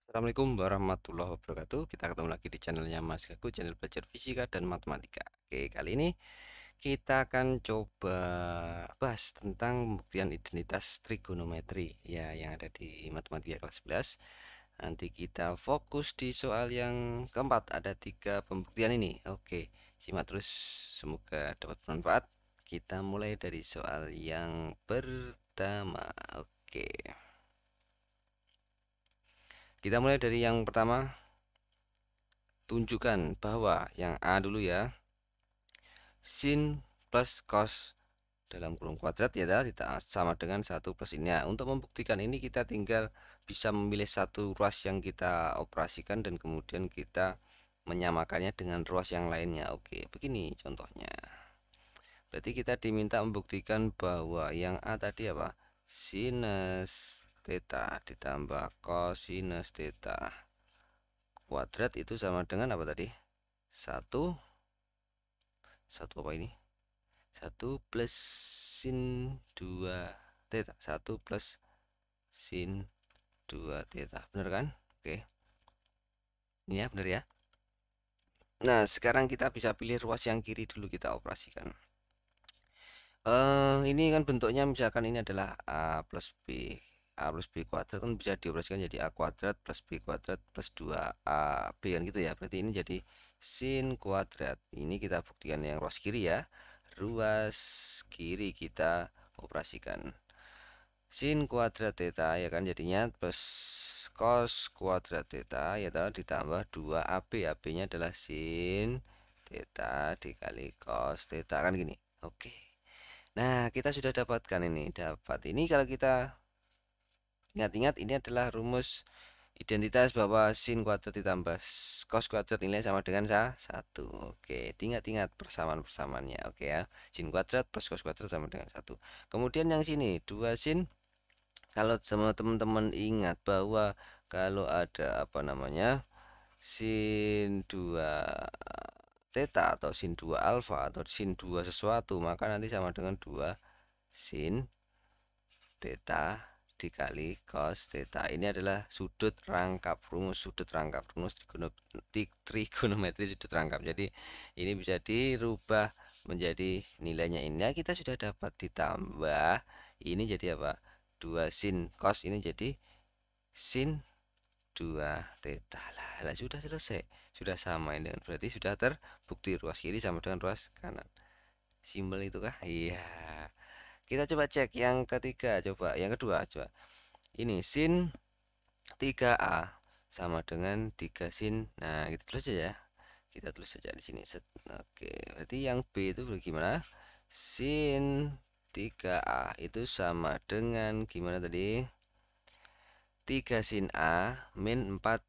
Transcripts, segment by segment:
Assalamualaikum warahmatullahi wabarakatuh. Kita ketemu lagi di channelnya Mas Gaku, channel belajar fisika dan matematika. Oke, kali ini kita akan coba bahas tentang pembuktian identitas trigonometri ya yang ada di matematika kelas 11. Nanti kita fokus di soal yang keempat. Ada 3 pembuktian ini. Oke, simak terus. Semoga dapat bermanfaat. Kita mulai dari soal yang pertama. Oke. Kita mulai dari yang pertama. Tunjukkan bahwa yang A dulu ya, sin plus cos dalam kurung kuadrat ya sama dengan 1 plus ini. Nah, untuk membuktikan ini kita tinggal bisa memilih satu ruas yang kita operasikan dan kemudian kita menyamakannya dengan ruas yang lainnya. Oke, begini contohnya. Berarti kita diminta membuktikan bahwa yang A tadi apa? Sinus theta ditambah cosinus theta kuadrat itu sama dengan apa tadi? Satu apa ini? 1 plus sin 2 theta. 1 plus sin 2 theta. Bener kan? Oke. Ini ya, bener ya. Nah, sekarang kita bisa pilih ruas yang kiri dulu kita operasikan. Ini kan bentuknya misalkan ini adalah A plus B. A plus B kuadrat kan bisa dioperasikan jadi A kuadrat plus B kuadrat plus 2AB kan gitu ya. Berarti ini jadi sin kuadrat. Ini kita buktikan yang ruas kiri ya. Ruas kiri kita operasikan. Sin kuadrat theta ya kan jadinya plus cos kuadrat theta ya tahu ditambah 2AB. AB-nya adalah sin theta dikali cos theta kan gini. Oke. Nah, kita sudah dapatkan ini. Dapat ini kalau kita ingat-ingat ini adalah rumus identitas bahwa sin kuadrat ditambah cos kuadrat nilai sama dengan 1. Oke, ingat-ingat persamaan-persamaannya. Oke ya. Sin kuadrat plus cos kuadrat sama dengan 1. Kemudian yang sini 2 sin. Kalau sama teman-teman ingat bahwa kalau ada apa namanya sin 2 theta atau sin 2 alfa atau sin 2 sesuatu, maka nanti sama dengan 2 sin theta dikali cos theta. Ini adalah sudut rangkap rumus trigonometri sudut rangkap. Jadi ini bisa dirubah menjadi nilainya ini. Nah, kita sudah dapat ditambah ini jadi apa? 2 sin cos ini jadi sin 2 theta lah, sudah selesai. Sudah sama ini dengan berarti sudah terbukti ruas kiri sama dengan ruas kanan. Simpel itu kah? Iya. Kita coba cek yang ketiga, coba yang kedua, coba. Ini sin 3A sama dengan 3 sin. Nah, kita tulis saja ya. Kita tulis saja di sini. Set. Oke, berarti yang B itu bagaimana? Sin 3A itu sama dengan gimana tadi? 3 sin A min 4.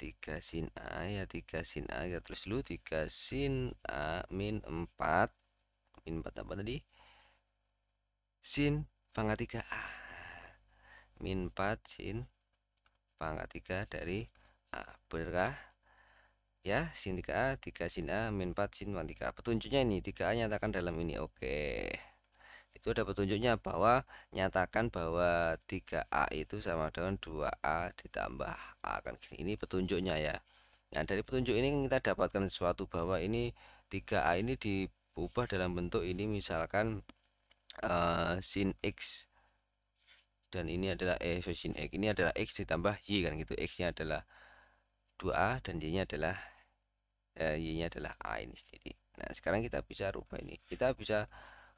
3 sin A ya 3 sin A kita tulis dulu 3 sin A min 4. Min 4 apa tadi? Sin pangkat 3A. Min 4 sin pangkat 3 dari A. Benerkah? Ya, sin 3A, 3 sin A, min 4 sin pangkat 3A. Petunjuknya ini, 3A nyatakan dalam ini. Oke. Itu ada petunjuknya bahwa nyatakan bahwa 3A itu sama dengan 2A ditambah A kan. Ini petunjuknya ya. Nah, dari petunjuk ini kita dapatkan sesuatu bahwa ini 3A ini diubah dalam bentuk ini misalkan sin X dan ini adalah sin X ini adalah X ditambah Y kan gitu. X-nya adalah 2A dan Y-nya adalah Y-nya adalah A ini sendiri. Nah, sekarang kita bisa rubah ini. Kita bisa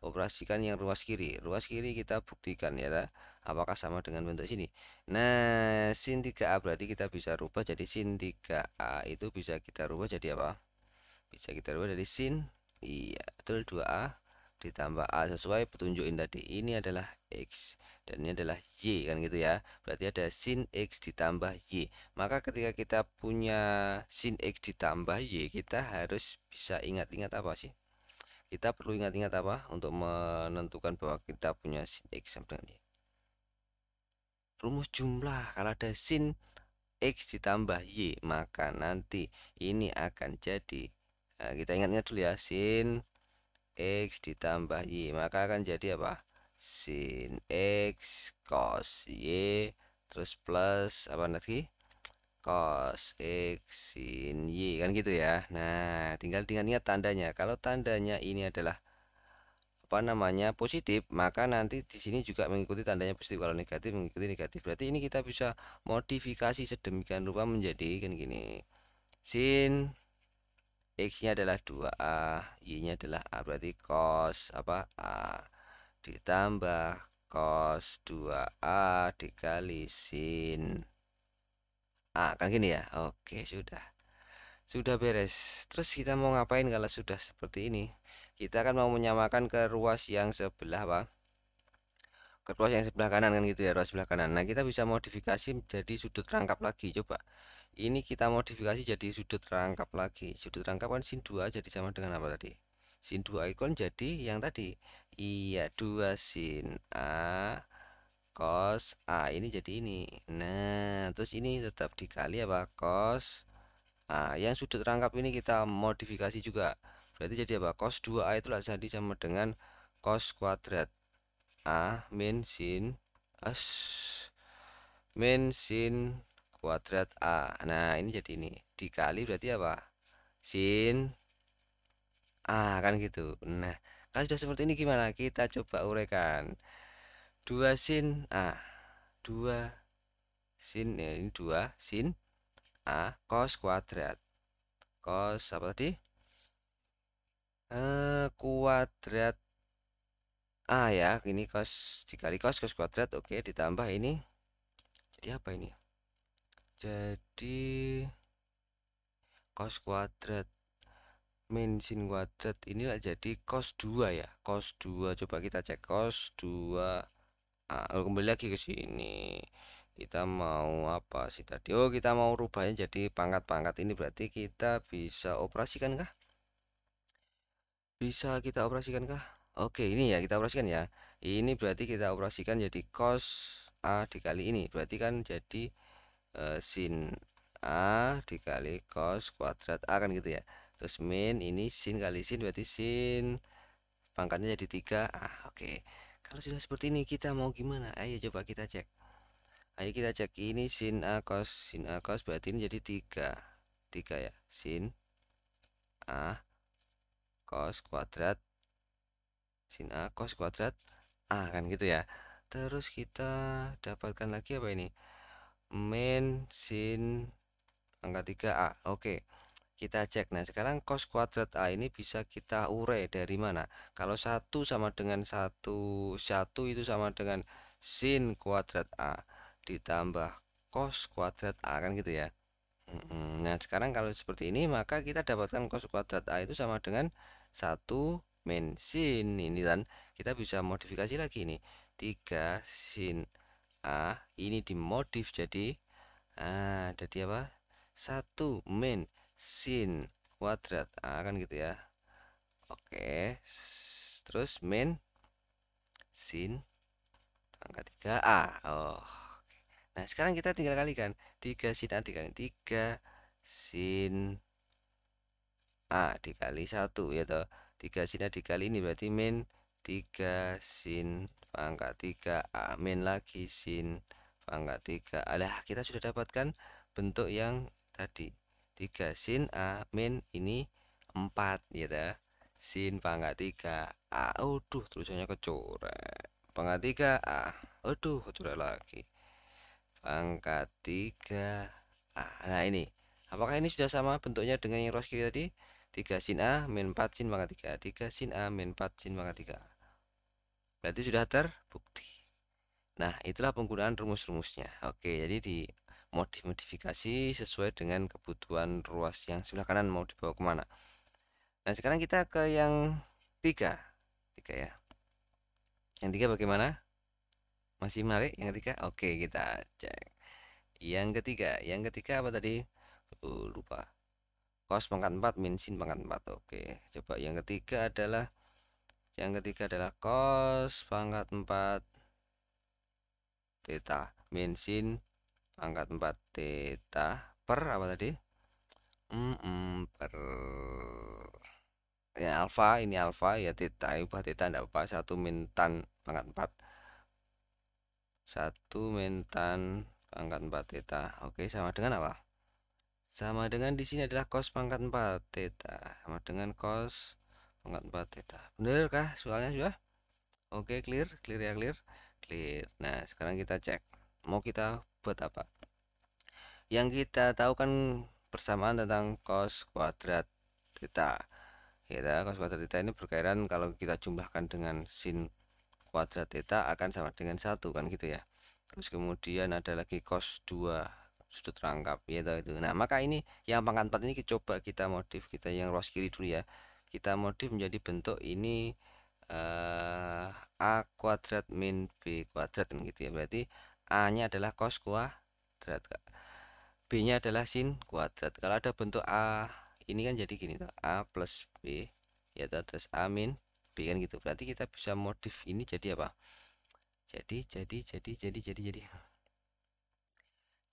operasikan yang ruas kiri. Ruas kiri kita buktikan ya, apakah sama dengan bentuk sini. Nah, sin 3A berarti kita bisa rubah jadi sin 3A itu bisa kita rubah jadi apa? Bisa kita rubah dari sin, iya betul 2A ditambah A sesuai petunjukin tadi. Ini adalah X dan ini adalah Y kan gitu ya. Berarti ada sin X ditambah Y. Maka ketika kita punya sin X ditambah Y, kita harus bisa ingat-ingat apa sih? Kita perlu ingat-ingat apa untuk menentukan bahwa kita punya sin X sama dengan Y? Rumus jumlah. Kalau ada sin X ditambah Y, maka nanti ini akan jadi, kita ingat-ingat dulu ya, sin X ditambah Y, maka akan jadi apa? Sin X cos Y terus plus apa lagi? cos X sin Y kan gitu ya. Nah, tinggal ingat tandanya. Kalau tandanya ini adalah apa namanya positif, maka nanti di sini juga mengikuti tandanya positif. Kalau negatif mengikuti negatif. Berarti ini kita bisa modifikasi sedemikian rupa menjadi kan gini. Sin X-nya adalah 2A, Y-nya adalah A. Berarti cos apa A ditambah cos 2A dikali sin A. Kan gini ya. Oke, sudah. Sudah beres. Terus kita mau ngapain kalau sudah seperti ini? Kita akan mau menyamakan ke ruas yang sebelah apa? Ke ruas yang sebelah kanan kan gitu ya, ruas sebelah kanan. Nah, kita bisa modifikasi jadi sudut rangkap lagi. Coba. Ini kita modifikasi jadi sudut rangkap lagi. Sudut rangkap kan sin 2 jadi sama dengan apa tadi? Sin 2 ikon jadi yang tadi. Iya, 2 sin A cos A ini jadi ini. Nah, terus ini tetap dikali apa? Cos yang sudut rangkap ini kita modifikasi juga. Berarti jadi apa? Cos 2A itulah jadi sama dengan cos kuadrat A min sin as min sin kuadrat A. Nah, ini jadi ini. Dikali berarti apa? Sin A kan gitu. Nah, kalau sudah seperti ini gimana? Kita coba uraikan. 2 sin A. 2 sin ya ini 2 sin A cos kuadrat. Cos apa tadi? Kuadrat A ya, ini cos dikali cos kuadrat, oke, ditambah ini jadi apa ini? Jadi cos kuadrat min sin kuadrat inilah jadi cos 2 ya. Cos 2 coba kita cek cos 2 kembali lagi ke sini. Kita mau apa sih tadi? Oh, kita mau rubahnya jadi pangkat-pangkat. Ini berarti kita bisa operasikan kah? Bisa kita operasikan kah? Oke, ini ya kita operasikan ya. Ini berarti kita operasikan jadi cos A dikali ini. Berarti kan jadi sin A dikali cos kuadrat A kan gitu ya. Terus min ini sin kali sin berarti sin pangkatnya jadi 3. Oke. Kalau sudah seperti ini kita mau gimana? Ayo coba kita cek. Ayo kita cek ini sin A cos berarti ini jadi 3. 3 ya. Sin A cos kuadrat sin A cos kuadrat A kan gitu ya. Terus kita dapatkan lagi apa ini? Min sin angka 3A. Oke. Kita cek. Nah, sekarang cos kuadrat A ini bisa kita urai dari mana? Kalau satu sama dengan satu itu sama dengan sin kuadrat A ditambah cos kuadrat A kan gitu ya. Nah, sekarang kalau seperti ini maka kita dapatkan cos kuadrat A itu sama dengan satu min sin ini kan kita bisa modifikasi lagi ini 3 sin A ini dimodif jadi apa? Satu min sin kuadrat A kan gitu ya. Oke. Terus min sin angka 3A. Oh. Nah, sekarang kita tinggal kalikan 3 sin A dikali 3 sin A dikali 1 ya toh. 3 sin A dikali ini berarti min 3 sin pangkat 3A min lagi sin pangkat 3. Alah, kita sudah dapatkan bentuk yang tadi. 3 sin A min ini 4 ya toh. Sin pangkat 3A. Aduh, tulisannya kecoret. Pangkat 3A. Aduh, kecoret lagi. Pangkat 3A. Nah, ini. Apakah ini sudah sama bentuknya dengan yang ruas kiri tadi? 3 sin A min 4 sin pangkat 3. 3 sin A min 4 sin pangkat 3. Berarti sudah terbukti. Nah, itulah penggunaan rumus-rumusnya. Oke, jadi di modifikasi sesuai dengan kebutuhan ruas yang sebelah kanan mau dibawa kemana. Nah, sekarang kita ke yang 3. 3 ya. Yang 3 bagaimana? Masih menarik yang ketiga? Oke, kita cek. Yang ketiga apa tadi? Lupa. Cos pangkat 4 min sin pangkat 4. Oke, coba yang ketiga adalah cos pangkat 4 theta min sin pangkat 4 theta per apa tadi? Per ya alfa, ini alfa ya theta, ubah theta enggak apa, 1 min tan pangkat 4. 1 min tan pangkat 4 theta. Oke, sama dengan apa? sama dengan di sini adalah cos pangkat 4 theta sama dengan cos pangkat 4 theta. Bener kah soalnya sudah? Oke, clear, clear ya, clear, clear. Nah, sekarang kita cek. Mau kita buat apa? Yang kita tahu kan persamaan tentang cos kuadrat theta. Ya, cos kuadrat theta ini berkaitan kalau kita jumlahkan dengan sin kuadrat theta akan sama dengan 1 kan gitu ya. Terus kemudian ada lagi cos 2 sudut rangkap ya itu. Nah, maka ini yang pangkat 4 ini coba kita modif, kita yang ruas kiri dulu ya. Kita modif menjadi bentuk ini A kuadrat min B kuadrat kan gitu ya. Berarti A-nya adalah cos kuadrat, B-nya adalah sin kuadrat. Kalau ada bentuk A ini kan jadi gini tuh, A plus B ya terus A min B kan gitu. Berarti kita bisa modif ini jadi apa?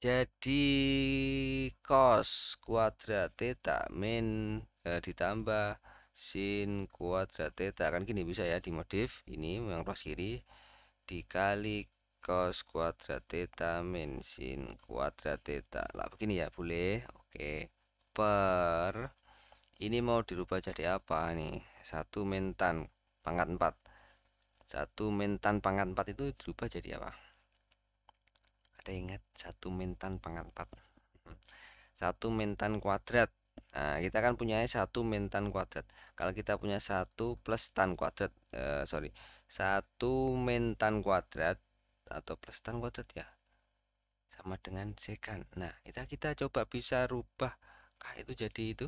Jadi cos kuadrat theta min ditambah sin kuadrat theta kan gini bisa ya dimodif ini yang ruas kiri dikali cos kuadrat theta min sin kuadrat theta lah begini ya boleh oke per ini mau dirubah jadi apa nih 1 min tan pangkat 4 1 min tan pangkat 4 itu dirubah jadi apa? Ada ingat 1 min tan pangkat 4 1 min tan kuadrat. Nah, kita kan punya 1 min tan kuadrat. Kalau kita punya 1 plus tan kuadrat, sorry, 1 min tan kuadrat atau plus tan kuadrat ya, sama dengan sekan. Nah, kita coba bisa rubah kah itu jadi itu.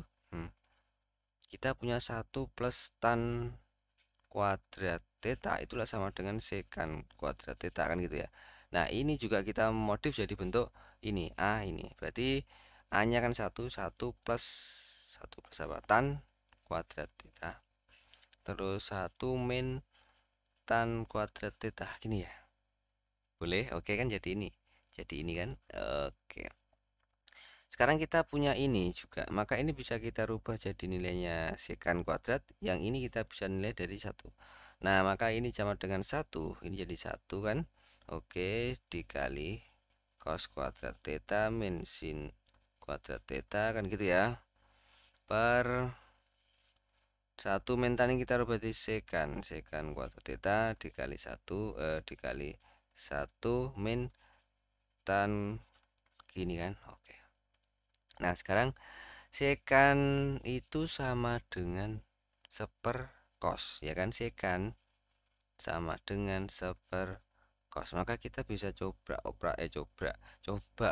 Kita punya 1 plus tan kuadrat theta itulah sama dengan sekan kuadrat theta kan gitu ya. Nah, ini juga kita modif jadi bentuk ini A ini. Berarti A-nya kan 1 plus apa? Tan kuadrat theta. Terus 1 min tan kuadrat theta gini ya. Boleh? Oke kan jadi ini. Jadi ini kan. Oke. Sekarang kita punya ini juga. Maka ini bisa kita rubah jadi nilainya sekan kuadrat. Yang ini kita bisa nilai dari 1. Nah, maka ini sama dengan 1. Ini jadi 1 kan. Oke, dikali cos kuadrat theta min sin kuadrat theta kan gitu ya. Per 1 min tan ini kita rubah di sekan. Sekan kuadrat theta dikali 1 dikali 1 min tan gini kan. Oke. Nah, sekarang sekan itu sama dengan seper cos ya kan sekan sama dengan seper cos maka kita bisa coba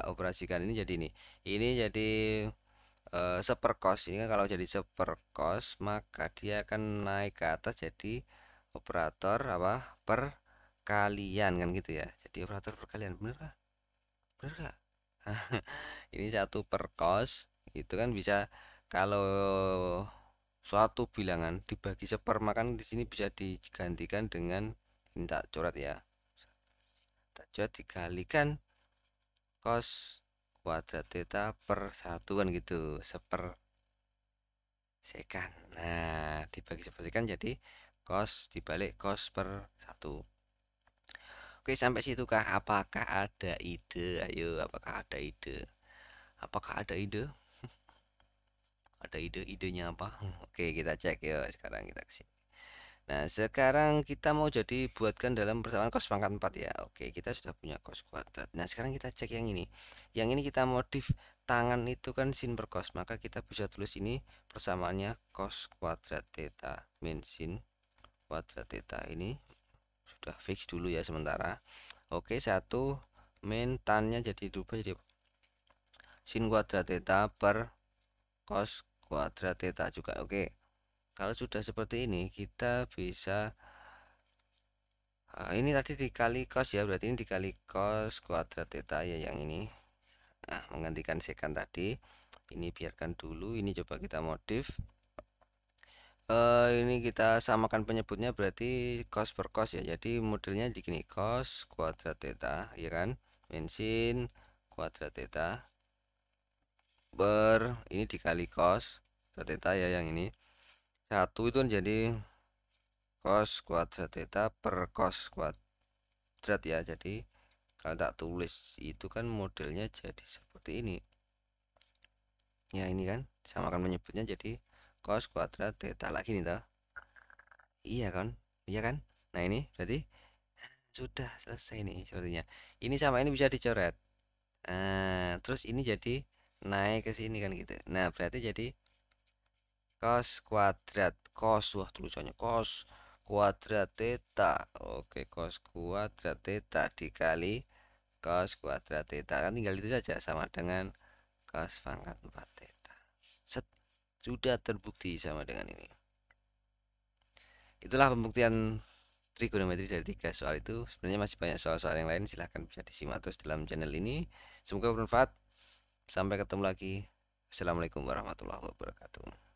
operasikan ini jadi ini jadi seper cos ini kan kalau jadi seper cos maka dia akan naik ke atas jadi operator apa perkalian kan gitu ya jadi operator perkalian bener kah bener kah ini 1 per cos itu kan bisa kalau suatu bilangan dibagi seper maka di sini bisa digantikan dengan ini tak coret ya tak coret dikalikan cos kuadrat theta per 1 kan gitu seper sekan. Nah dibagi seper sekan jadi cos dibalik cos per 1. Oke sampai situ kah apakah ada ide ayo apakah ada ide ada idenya apa oke kita cek ya sekarang kita kesini. Nah, sekarang kita mau jadi buatkan dalam persamaan cos pangkat 4 ya. Oke, kita sudah punya cos kuadrat. Nah, sekarang kita cek yang ini. Yang ini kita modif tangan itu kan sin per cos, maka kita bisa tulis ini persamaannya cos kuadrat theta min sin kuadrat theta. Ini sudah fix dulu ya sementara. Oke, 1 min tannya jadi dirubah jadi sin kuadrat theta per cos kuadrat theta juga. Oke. Kalau sudah seperti ini, kita bisa ini tadi dikali cos ya, berarti ini dikali cos kuadrat theta ya yang ini. Nah, menggantikan sekan tadi. Ini biarkan dulu, ini coba kita modif. Ini kita samakan penyebutnya berarti cos per cos ya. Jadi modelnya di gini, cos kuadrat theta, ya kan? Min sin kuadrat theta per ini dikali cos kuadrat theta ya yang ini. 1 itu jadi cos kuadrat theta per cos kuadrat ya. Jadi kalau tak tulis itu kan modelnya jadi seperti ini Ya ini kan sama kan menyebutnya jadi cos kuadrat theta lagi nih toh. Iya kan? Iya kan? Nah ini berarti sudah selesai nih sepertinya. Ini sama ini bisa dicoret. Terus ini jadi naik ke sini kan gitu. Nah, berarti jadi cos kuadrat cos, wah tulisannya cos kuadrat theta. Oke, cos kuadrat theta dikali cos kuadrat theta. Kan tinggal itu saja sama dengan cos pangkat 4 theta. Set, sudah terbukti sama dengan ini. Itulah pembuktian trigonometri dari tiga soal itu. Sebenarnya masih banyak soal-soal yang lain, silahkan bisa disimak terus dalam channel ini. Semoga bermanfaat. Sampai ketemu lagi. Assalamualaikum warahmatullahi wabarakatuh.